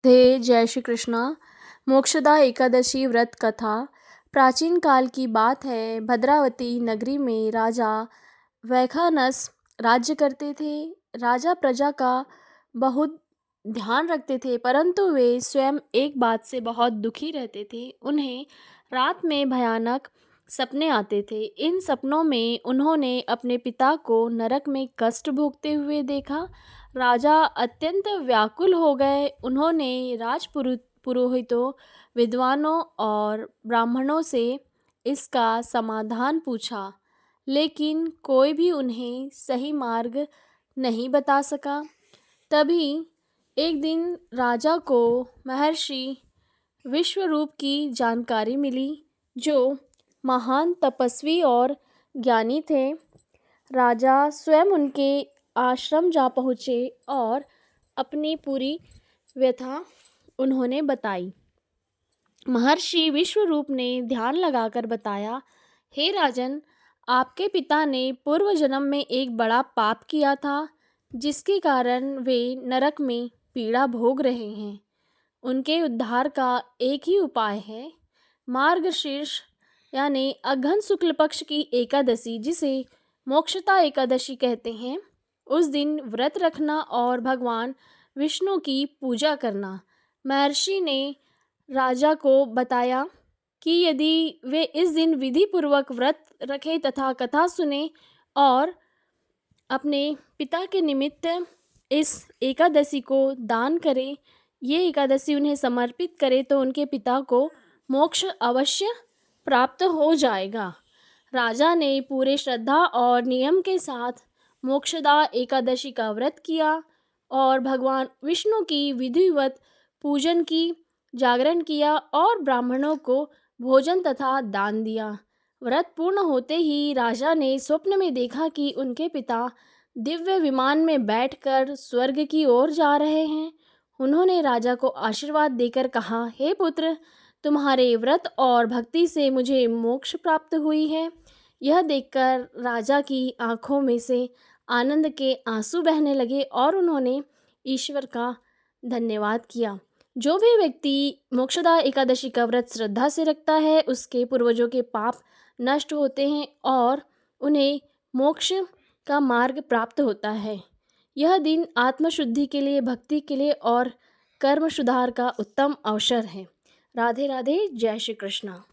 थे जय श्री कृष्णा। मोक्षदा एकादशी व्रत कथा प्राचीन काल की बात है। भद्रावती नगरी में राजा वैखानस राज्य करते थे। राजा प्रजा का बहुत ध्यान रखते थे, परंतु वे स्वयं एक बात से बहुत दुखी रहते थे। उन्हें रात में भयानक सपने आते थे। इन सपनों में उन्होंने अपने पिता को नरक में कष्ट भोगते हुए देखा। राजा अत्यंत व्याकुल हो गए। उन्होंने पुरोहितों, विद्वानों और ब्राह्मणों से इसका समाधान पूछा, लेकिन कोई भी उन्हें सही मार्ग नहीं बता सका। तभी एक दिन राजा को महर्षि विश्वरूप की जानकारी मिली, जो महान तपस्वी और ज्ञानी थे। राजा स्वयं उनके आश्रम जा पहुँचे और अपनी पूरी व्यथा उन्होंने बताई। महर्षि विश्वरूप ने ध्यान लगाकर बताया, हे राजन, आपके पिता ने पूर्व जन्म में एक बड़ा पाप किया था, जिसके कारण वे नरक में पीड़ा भोग रहे हैं। उनके उद्धार का एक ही उपाय है, मार्गशीर्ष यानी अघन शुक्ल पक्ष की एकादशी, जिसे मोक्षदा एकादशी कहते हैं। उस दिन व्रत रखना और भगवान विष्णु की पूजा करना। महर्षि ने राजा को बताया कि यदि वे इस दिन विधि पूर्वक व्रत रखें तथा कथा सुने और अपने पिता के निमित्त इस एकादशी को दान करें, ये एकादशी उन्हें समर्पित करें, तो उनके पिता को मोक्ष अवश्य प्राप्त हो जाएगा। राजा ने पूरे श्रद्धा और नियम के साथ मोक्षदा एकादशी का व्रत किया और भगवान विष्णु की विधिवत पूजन की, जागरण किया और ब्राह्मणों को भोजन तथा दान दिया। व्रत पूर्ण होते ही राजा ने स्वप्न में देखा कि उनके पिता दिव्य विमान में बैठकर स्वर्ग की ओर जा रहे हैं। उन्होंने राजा को आशीर्वाद देकर कहा, हे पुत्र, तुम्हारे व्रत और भक्ति से मुझे मोक्ष प्राप्त हुई है। यह देखकर राजा की आंखों में से आनंद के आंसू बहने लगे और उन्होंने ईश्वर का धन्यवाद किया। जो भी व्यक्ति मोक्षदा एकादशी का व्रत श्रद्धा से रखता है, उसके पूर्वजों के पाप नष्ट होते हैं और उन्हें मोक्ष का मार्ग प्राप्त होता है। यह दिन आत्मशुद्धि के लिए, भक्ति के लिए और कर्म सुधार का उत्तम अवसर है। राधे राधे, जय श्री कृष्णा।